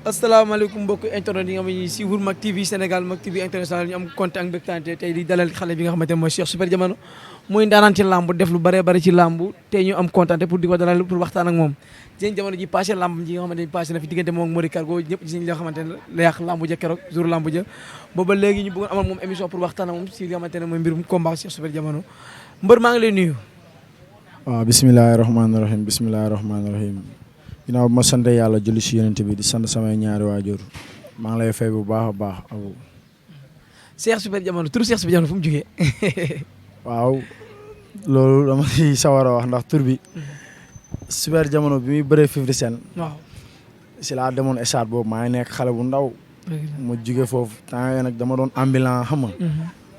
asalaamaaleykum mbokk internet yi nga xam ne si wur Mak TV Sénégal Mak TV international ñu am compte ak mbégtante tey di dalal xale bi nga xamante ne mooy Cheikh Super Diamono muy ndaanaan ci làmb def lu bëree bëri ci làmb tey ñu am contente pour di ko dalal pour waxtaan ak moom seen jamono ji passé làmb ji nga xamante ne passé na fi diggante moom ak Mori Cargo ñëpp gis nañ loo xamante ne la yàq làmb ja keroog jour làmb ja booba léegi ñu bëggoon amal moom émission pour waxtaan ak moom si li nga xamante ne mooy mbirum combat Cheikh Super Diamono mbër maa ngi lay nuyu. waaw bisimilahi rahmaani rahim ginnaaw ma sant yàlla julli si yonent bi di sant samay ñaari waajur maa ngi lay fay bu baax a baax abu Cheikh Super Diamono tur Cheikh Super Diamono fu mu jógee waaw loolu dama si sawar a wax ndax tur bi Super Diamono bi muy bëree Fifty Cent waaw si laa demoon stade boobu maa ngi nekk xale bu ndaw ma jóge foofu temps yii nag dama doon ambulant xam nga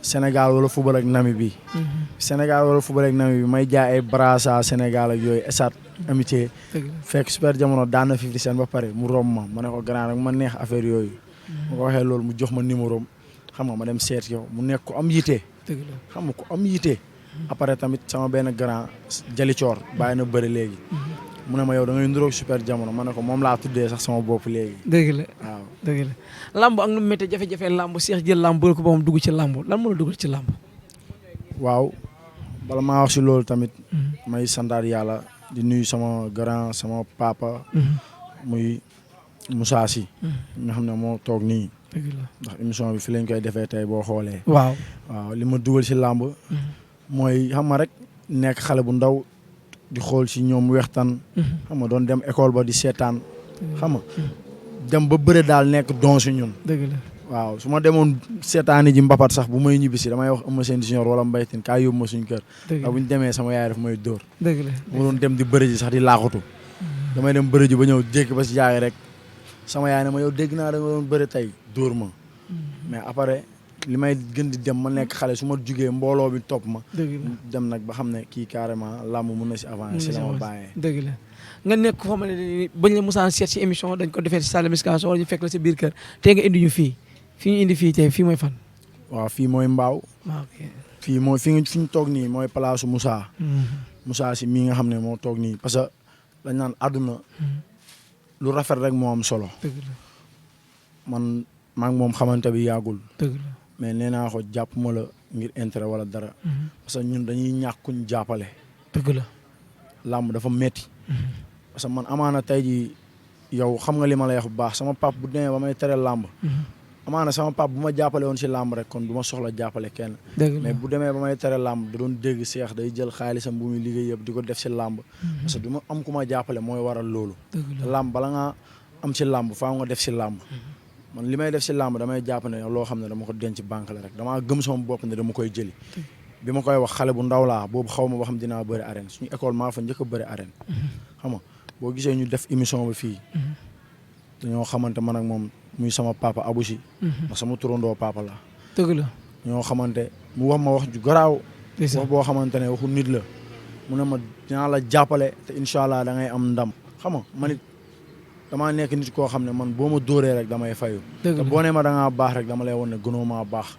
Sénégal wala football ak Namibie bi Sénégal wala football ak Namibie bi may jaay ay brassard Sénégal ak yooyu stade amitié fekk Super Diamono daan na 50 Cent ba pare mu rom ma ne ko grand rek ma neex affaire yooyu ma ko waxee loolu mu jox ma numéro xam nga ma dem seet yow mu nekk ko am yite xam nga ko am yite après tamit sama benn grand Jalicoor bàyyi na bëri léegi mu ne ma yow da ngay nduroog Super Diamono ma ne ko moom laa tuddee sax sama bopp léegi dëgg la waaw dëgg la lamb ak nu mu méttee jafe-jafe lamb Cheikh jël lamb bëri ko ba moom dugg ci lamb lan moo la dugal ci lamb waaw bala maa wax si loolu tamit may sandaat yàlla di nuyu sama grand sama papa muy Moussa Sy nga xam ne moo toog nii ndax émission bi fi lañ koy defee tey boo xoolee waaw li ma dugal si làmb mooy xam nga rek nekk xale bu ndaw di xool si ñoom wextaan xam nga doon dem école ba di seetaan xam nga dem ba bëre daal nekk don si ñun dëgg la waaw su ma demoon seetaani ji mbapat sax bu may ñibbisi damay wax Eumeu Sène Junior wala Mbaye Tine kaa yóbbu ma suñu kër waaw bu ñu demee sama yaay daf may dóor dëgg la ma doon dem di bëri ji sax di laaxutu damay dem bëri ji ba ñëw jékki ba si jaay rek sama yaay ne ma yow dégg naa da nga doon bëri tey dóor ma mais après li may gën di dem ma nekk xale su ma jugee mbooloo bi topp ma dem nag ba xam ne kii carrément làmb mun na si avancer si la ma bàyyee dëgg la nga nekk ko xamante ne bañ la musaan seet si émission dañ ko defee si salle de musculation wala ñu fekk la sa biir kër tey nga indi ñu fii ñu indi fii tey fii mooy fan waaw fii mooy Mbaaw fii mooy fi ñu toog nii mooy palaasu Moussa Moussa si mii nga xam ne moo toog nii parce que dañ naan àdduna lu rafet rek moo am solo man maa ngi moom xamante bi yàggul mais nee naa ko jàpp ma la ngir intérêt wala dara parce que ñun dañuy ñàkkuñ jàppale dëgg la làmb dafa metti parce que man amaana tey ji yow xam nga li ma lay wax bu baax sama pap bu demee ba may tere làmb amaana sama pap bu ma jàppale woon si làmb rek kon du ma soxla jàppale kenn mais bu demee ba may tere làmb da doon dégg Cheikh day jël xaalisam bu muy liggéey yëpp di ko def si làmb parce que du ma am ku ma jàppale mooy waral loolu làmb bala nga am si làmb faaw nga def si làmb man li may def si làmb damay jàpp ne loo xam ne dama ko denc banque la rek damaa gëm sama bopp ne dama koy jëli bi ma koy wax xale bu ndaw laa boobu xaw ma ba xam dinaa bëri arène suñu école maa fa njëkk a bëri arène xam nga boo gisee ñu def émission bi fii dañoo xamante man ak moom muy sama papa Abousi ndax sama turandoo papa la dëgg la ñoo xamante mu wax ma wax ju garaaw wax boo xamante ne waxu nit la mu ne ma dinaa la jàppale te incha allah da ngay am ndam xam nga man it damaa nekk nit koo xam ne man boo ma dóoree rek damay fayu te boo nee ma da ngaa baax rek dama lay won ne gënoo maa baax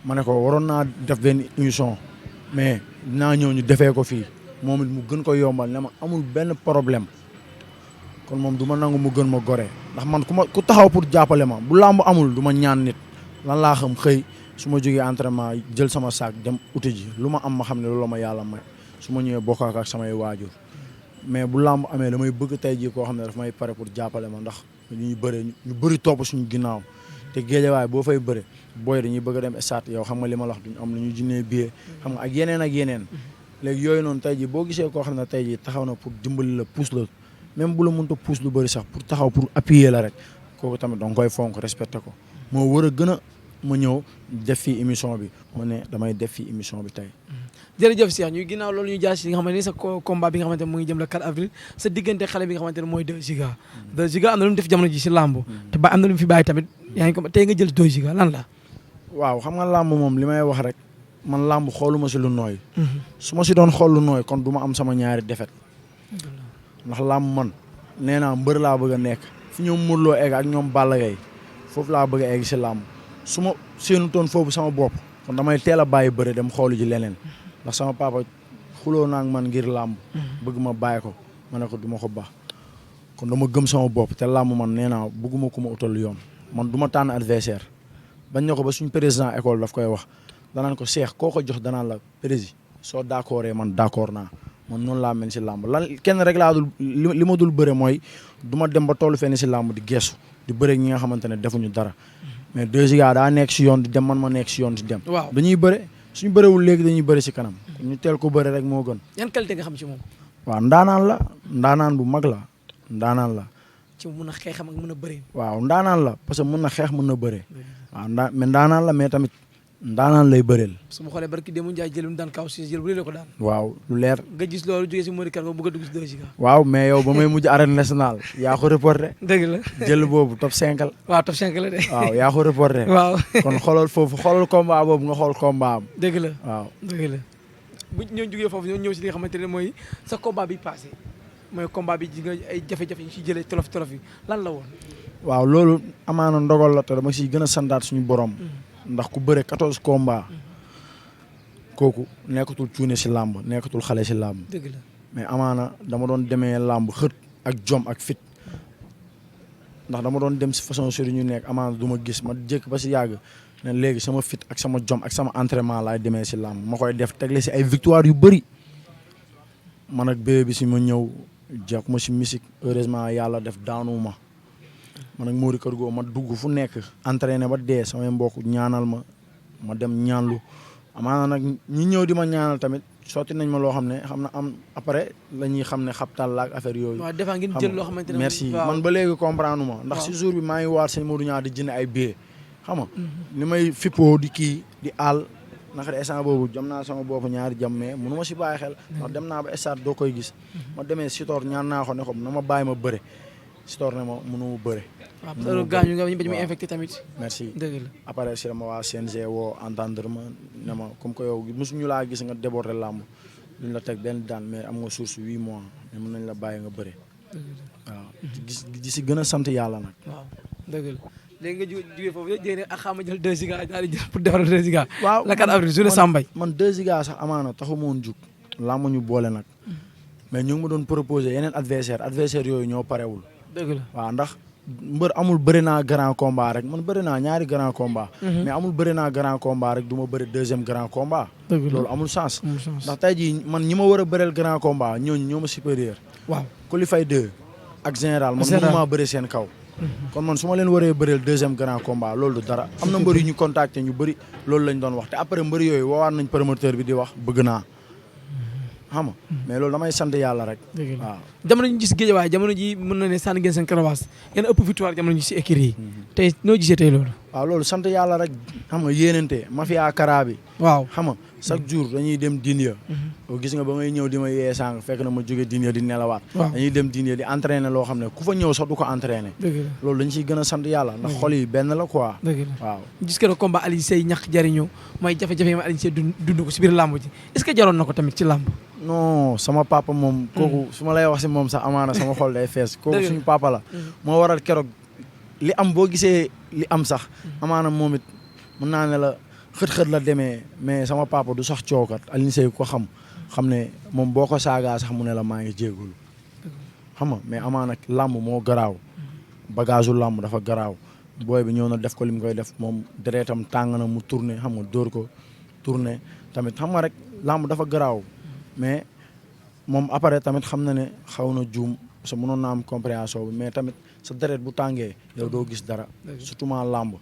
ma ne ko waroon naa def benn émission mais dinaa ñëw ñu defee ko fii moom it mu gën ko yombal ne ma amul benn problème kon moom du ma nangu mu gën ma gore ndax man ku taxaw pour jàppale ma bu làmb amul du ma ñaan nit lan laa xam xëy su ma jógee entraînement jël sama saak dem uti ji lu ma am ma xam ne loolu la ma yàlla may su ma ñëwee bokk ak samay waajur mais bu làmb amee damay bëgg tey jii koo xam ne daf may pare pour jàppale ma ndax ñu bëri topp suñu ginnaaw te géejawaay boo fay bëre booy dañuy bëgg a dem stade yow xam nga li ma la wax duñu am lu ñu jinnee billet xam nga ak yeneen léegi yooyu noonu tey jii boo gisee koo xam ne tey jii taxaw na pour dimbali la pousse la même bu la mënta pousse lu bëri sax pour taxaw pour appuyer la rek kooku tamit danga koy fonk respecté ko moo war a gën a ma ñëw def fii émission bi ma ne damay def fii émission bi tey jërëjëf Cheikh ñu ginnaaw loolu ñu jaar si nga xamante ni sa combat bi nga xamante ne mu ngi jëm le 4 avril sa diggante xale bi nga xamante ne mooy 2 Giga 2 Giga am na lu mu def jamono ji si làmb te ba am na lu mu fi bàyyi tamit yaa ngi ko tey nga jël 2 Giga lan la waaw xam nga làmb moom li may wax rek man làmb xooluma si lu nooy su ma si doon xool lu nooy kon du ma am sama ñaari defet ndax làmb man nee naa mbër laa bëgg a nekk fi ñoom Modou Lo egg ak ñoom Balla Gaye foofu laa bëgg a egg si làmb su ma séenu toon foofu sama bopp kon damay teel a bàyyi bëre dem xoolu ji leneen ndax sama papa xuloo naa ak man ngir làmb bëgg ma bàyyi ko ma ne ko du ma ko baax kon dama gëm sama bopp te làmb man nee naa bëgguma ku ma utal yoon man du ma tànn adversaire bañ ne ko ba suñ président école daf koy wax danaan ko Cheikh koo ko jox danaan la président soo d'accordee man d'accord naa man noonu laa mel si làmb lan kenn rek laa dul li ma dul bëre mooy du ma dem ba tollu fenn si làmb di geesu di bëre ñi nga xamante ne defuñu dara mais 2 Giga daa nekk si yoon di dem man ma nekk si yoon di dem. waaw dañuy bëre suñu bërewul léegi dañuy bëre si kanam. ñu teel ko bëre rek moo gën. yan qualité nga xam ci moom. waaw ndaanaan bu mag la ndaanaan la. ci mun a xeexam ak mun a bëree. waaw ndaanaan la parce que mun na xeex mun na bëree. waaw mais ndaanaan la mais tamit ndaanaan lay bëreel. su ma xoolee barki démb Ndiaye jël mu daan kaw si jël bu la ko daan. waaw lu leer. nga gis loolu jógee si Mori Kane nga bëgg a dugg si 2 Giga. waaw mais yow ba may mujj arène nationale yaa ko reporté. dëgg la jël boobu top 5 la. waaw top 5 la de. waaw yaa ko reporté. waaw kon xoolal foofu xoolal combat boobu nga xool combat am. dëgg la waaw dëgg la. bu ñu jógee foofu ñoo ñëw si li nga xamante ne mooy sa combat bi passé mooy combat bi ji nga ay jafe-jafe ñu si jëlee tolof yi lan la woon. waaw loolu amaana ndogal la te dama siy gën a sandaat suñu borom. ndax ku bëre 14 combats. kooku nekkatul cuune si làmb nekkatul xale si làmb. dëgg la mais amaana dama doon demee làmb xët ak jom ak fit ndax dama doon dem si façon sori ñu nekk amaana du ma gis ma jékk ba si yàgg ne léegi sama fit ak sama jom ak sama entraînement laay demee si làmb ma koy def tegle si ay victoire yu bëri man ak bébé bi si ma ñëw jàpp ma si musique heureusement yàlla def daanu ma man ak Mori Kër Goo ma dugg fu nekk entraîné ba dee samay mbokk ñaanal ma dem ñaanlu amaana nag ñi ñëw di ma ñaanal tamit sotti nañ ma loo xam ne xam na am après la ñuy xam ne xabtal la ak affaire yooyu. waaw des fois ngeen jël loo xamante ne merci man ba léegi comprendre ma ndax si jour bi maa ngi waat sëñ Modou Niang di jënd ay billets xam nga ni may fippoo di kii di àll naka de instant boobu jam naa sama bopp ñaari jam mais mënu ma si bàyyi xel ndax dem naa ba stade doo koy gis ma demee Sitor ñaan naa ko ne ko na ma bàyyi ma bëre Sitor ne ma mënu bëre. waaw parce que gaañu nga bañ ma infecté tamit. merci dëgg la après si ma waa CNG woo entendre ma ne ma comme que yow mosuñu laa gis nga déborder làmb duñ la teg benn daan mais am nga source 8 mois mais mën nañ la bàyyi nga bëre. waaw di si gën a sant yàlla nag. waaw dëgg la léegi nga jógee foofu yëpp jéeg ak xaama jël 2 Giga daal di jël pour defaral 2 Giga. waaw la 4 avril journée Sambay. man 2 Giga sax amaana taxu ma woon jug làmb ñu boole nag mais ñu ngi ma doon proposé yeneen adversaire yooyu ñoo parewul. dëgg la waaw ndax. mbër amul bëri naa grand combat rek man bëri naa ñaari grand combat mais amul bëri naa grand combat rek du ma bëri 2e grand combat loolu amul sens ndax tey jii man ñi ma war a bëreel grand combat ñooñu ñoo ma supérieur waaw qualifié 2 ak général man mënu maa bëri seen kaw kon man su ma leen waree bëreel 2e grand combat loolu du dara am na mbër yu ñu contacté ñu bëri loolu lañ doon wax te après mbër yooyu woowaat nañ promoteur bi di wax bëgg naa xam nga mais loolu damay sant yàlla rek. waaw jamono ñu gis Guédiawaye jamono ji mën na ne sànni ngeen seen karawaas yéen ëpp victoire jamono ji si écurie yi. tey noo gisee tey loolu. waaw loolu sant yàlla rek xam nga yéenante mafia kara bi. waaw xam nga chaque jour dañuy dem dinya. gis nga ba may ñëw di ma yee sànq fekk na ma jóge dinya di nelawaat. dañuy dem dinya di entraîner loo xam ne ku fa ñëw sax du ko entraîner. loolu dañ siy gën a sant yàlla ndax xol yi benn la quoi. waaw gis nga combat Alioune Seye ñàkk jariñoo mooy jafe-jafe yi ma Alioune Seye dund ko si biir làmb ji est-ce que jaroon na ko tamit ci làmb. non sama papa moom kooku su ma lay wax si moom sax amaana sama xol day fees kooku suñu papa la moo waral keroog li am boo gisee li am sax amaana moom it mën naa ne la xët-xët la demee mais sama papa du sax coowkat Alioune Seye ko xam ne moom boo ko saagaa sax mu ne la maa ngi jéegul xam nga mais amaana làmb moo garaaw bagage u làmb dafa garaaw booy bi ñëw na def ko li mu koy def moom deretam tàng na mu tourné xam nga dóor ko tourné tamit xam nga rek làmb dafa garaaw mais moom après tamit xam na ne xaw na juum parce que mënoon na am compréhension bi mais tamit sa deret bu tàngee yow doo gis dara surtout maa làmb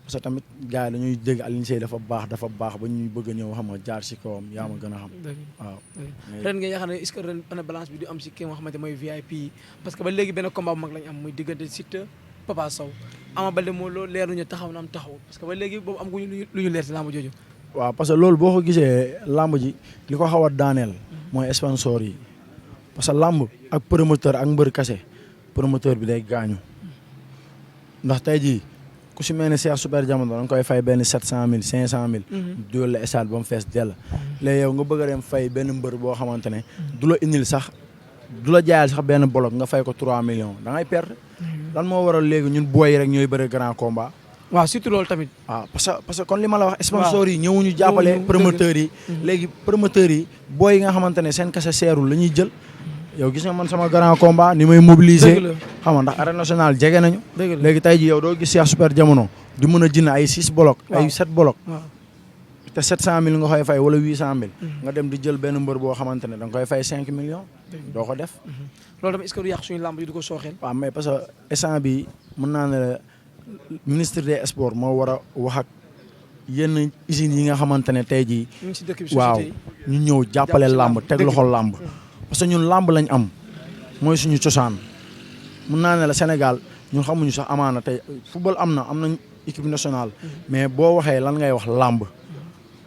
parce que tamit gars yi dañuy dégg Alioune Seye dafa baax ba ñuy bëgg a ñëw xam nga jaar si kawam yaa ma gën a xam waaw ren nga yaakaar ne est-ce que ren ana balance bi du am si ki nga xamante mooy VIP yi parce que ba léegi benn combat bu mag lañ am muy diggante Siteu Papa Sow Ama Baldé moo loolu leer nañu taxaw na am taxaw parce que ba léegi boobu am guñu lu ñu leer si làmb jooju waaw parce que loolu boo ko gisee làmb ji li ko xaw a daaneel mooy sponsor yi parce que làmb ak promoteur ak mbër kase promoteur bi day gaañu ndax tey jii ku si mel ne Cheikh Super Diamono da nga koy fay benn 700 000 500 000 dugal la stade ba mu fees dell léegi yow nga bëgg a dem fay benn mbër boo xamante ne du la indil sax du la jaayal sax benn bolok nga fay ko 3 millions da ngay perte lan moo waral léegi ñun booy rek ñooy bëre grand combat waaw surtout loolu tamit. waaw parce que kon li ma la wax sponsors yi ñëwuñu jàppale promoteurs yi. léegi promoteurs yi booy yi nga xamante ne seen kese seerul la ñuy jël. yow gis nga man sama grand combat ni may mobiliser. xam nga ndax arène nationale jege nañu. léegi tey ji yow doo gis Cheikh Super Diamono di mën a jënd ay 6 bolok. ay 7 bolok. te 700000 nga koy fay wala 800000. nga dem di jël benn mbër boo xamante ne da nga koy fay 5 millions. doo ko def. loolu tamit est-ce que du yàq suñu làmb yi du ko sooxeel. waaw mais parce que instant bi mën naa ne ministre des sports moo war a wax ak yenn usines yi nga xamante ne tey jii. waaw ñu ñëw jàppale làmb teg loxo làmb. parce que ñun làmb lañ am mooy suñu cosaan mën naa ne la Sénégal ñun xamuñu sax amaana tey football am nañ équipe nationale. mais boo waxee lan ngay wax làmb.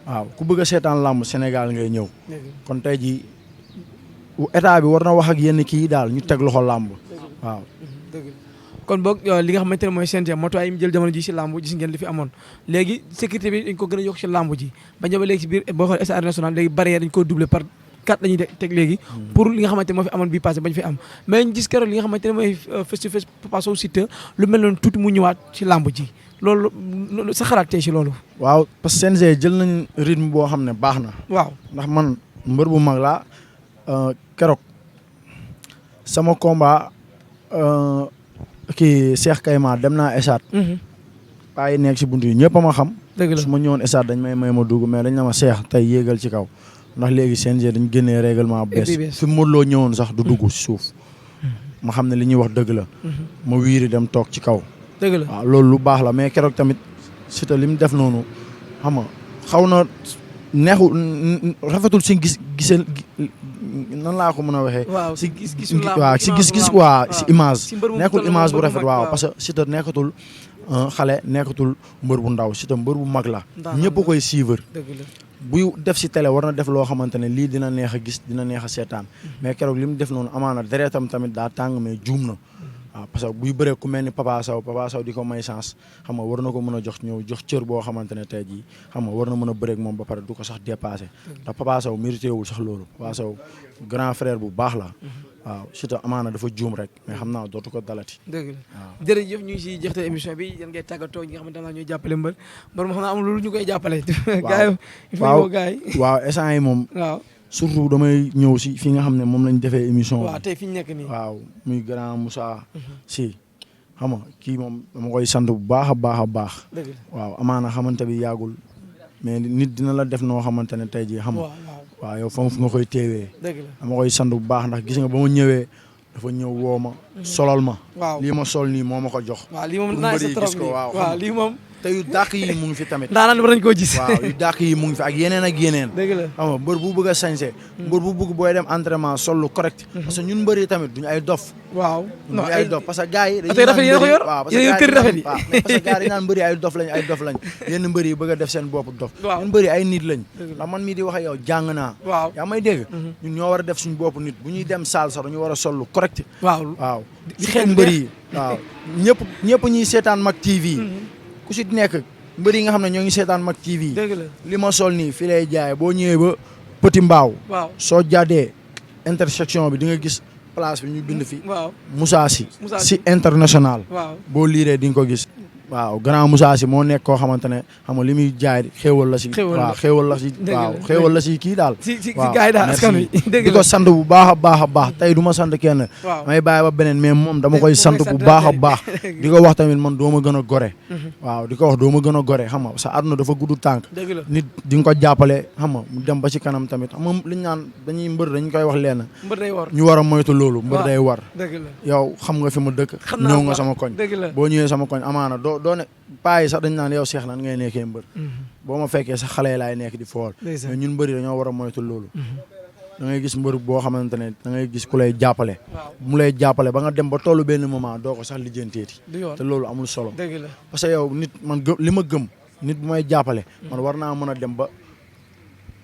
waaw ku bëgg a seetaan làmb Sénégal ngay ñëw. kon tey jii état bi war na wax ak yenn kii daal ñu teg loxo làmb. waaw. kon boog li nga xamante ne mooy CNG motuwaay yi mu jël jamono ji si làmb gis ngeen li fi amoon léegi sécurité bi dañ ko gën a yokk si làmb ji ba ñëw ba léegi si biir boo xoolee stade national léegi barrière dañ ko doubler par 4 la ñuy teg léegi. pour li nga xamante ne moo fi amoon bii passé bañ fi am mais ñu gis keroog li nga xamante ne mooy face to face Papa Sow Siteu lu mel noonu tuuti mu ñëwaat si làmb ji loolu sa xalaat tey si loolu. waaw parce que CNG jël nañ rythme boo xam ne baax na. waaw ndax man mbër bu mag laa keroog sama combat kii Cheikh Kayma dem naa esaat. paa yi nekk si buntu yi ñëpp a ma xam. dëgg la su ma ñëwoon esaat dañ may ma dugg mais dañ na ma Cheikh tey yéegal ci kaw ndax léegi CNG dañ génnee règlement bu bees fi Modou Lo ñëwoon sax du dugg si suuf. ma xam ne li ñuy wax dëgg la. ma wiiri dem toog ci kaw. dëgg la waaw loolu lu baax la mais keroog tamit Siteu li mu def noonu xam nga xaw na neexul rafetul si gisal nan laa ko mën a waxee. waaw si gis-gisu waaw si gis-gis quoi si image. nekkul image bu rafet waaw parce que Siteu nekkatul xale nekkatul mbër bu ndaw Siteu mbër bu mag la. ñëpp koy suivre. buy def si télé war na def loo xamante ne lii dina neex a gis dina neex a seetaan. mais keroog li mu def noonu amaana deretam tamit daa tàng mais juum na. waaw parce que buy bëree ku mel ni Papa Sow di ko may chance xam nga war na ko mën a jox cër boo xamante ne tey jii xam nga war na mën a bëreeg moom ba pare du ko sax dépassé ndax Papa Sow mérité wul sax loolu Papa Sow grand frère bu baax la waaw surtout amaana dafa juum rek mais xam naa dootu ko dalati. dëgg la waaw jërëjëf ñu ngi si jeexte émission bi yan ngay tàggatoo ñi nga xamante ne ñooy jàppale mbër moo xam naa amul loolu ñu koy jàppale. waaw instant yi moom. waaw. surtout damay ñëw si fi nga xam ne moom lañ defee émission bi. waaw tey fi ñu nekk nii. waaw muy grand Moussa. si xam nga kii moom dama koy sant bu baax a baax a baax. waaw amaana xamante bi yàggul mais nit dina la def noo xamante ne tey jii xam nga. waaw yow foofu nga koy teewee. dama koy sant bu baax ndax gis nga ba ma ñëwee dafa ñëw woo ma. solal ma. waaw lii ma sol nii moo ma ko jox. waaw lii moom naa sa trop nii waaw lii moom. te yu dàq yi mu ngi fi tamit. daanaka war nañu koo gis. waaw yu dàq yi mu ngi fi ak yeneen ak yeneen. dëgg la xam nga mbër bu bëgg a sañse. mbër bu bëgg booy dem entraînement sol lu correct. parce que ñun mbër yi tamit duñu ay dof. waaw non ay dof parce que gars yi. dañuy rafet yéen a ko yor yéen kër rafet yi waaw parce que gars yi naan mbër yi ay dof lañ yenn mbër yi bëgg a def seen bopp dof. waaw ñun mbër yi ay nit lañ. ndax man mii di wax ak yow jàng naa. waaw yaa may dégg. ñun ñoo war a def suñu bopp nit bu ñuy dem saal sax dañu war a sol lu correct. waaw di xeex mbër yi waaw ñëpp ñuy seetaan Mak TV ku si nekk mbër yi nga xam ne ñoo ngi seetaan Mak TV. dëgg la li ma sol nii fii lay jaay boo ñëwee ba Petit Mbaaw. waaw soo jàddee intersection bi di nga gis place bi ñu bind fi. waaw Moussa si international. waaw boo liiree di nga ko gis. waaw grand Moussa si moo nekk koo xamante ne xam nga li muy jaay xéewal la si. waaw xéewal la si kii daal. si gars yi daal askan wi di ko sant bu baax a baax a baax tey du ma sant kenn. may bàyyi ba beneen mais moom dama koy sant bu baax a baax. di ko wax tamit man doo ma gën a gore. waaw di ko wax doo ma gën a gore xam nga sa àdduna dafa gudd tànk. nit di nga ko jàppale xam nga mu dem ba ci kanam tamit xam nga li ñu naan dañuy mbër dañu koy wax leen. mbër day war ñu war a moytu loolu mbër day war. yow xam nga fi ma dëkk. ñëw nga sama koñ. boo ñëwee sama koñ amaana doo ne paa yi sax dañ naan yow Cheikh nan ngay nekkee mbër. boo ma fekkee sax xale laay nekk di fool mais ñun mbëri dañoo war a moytu loolu. da ngay gis mbër boo xamante ne da ngay gis ku lay jàppale. mu lay jàppale ba nga dem ba tollu benn moment doo ko sax lijjanteeti. te loolu amul solo. parce que yow nit man li ma gëm nit bu may jàppale. man war naa mën a dem ba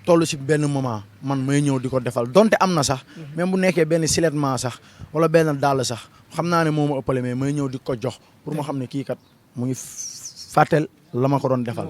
toll si benn moment man may ñëw di ko defal donte am na sax. même bu nekkee benn silettement sax wala benn dàll sax xam naa ne moo ma ëppale mais may ñëw di ko jox pour ma xam ne kii kat mu ngi fàttel la ma ko doon defal.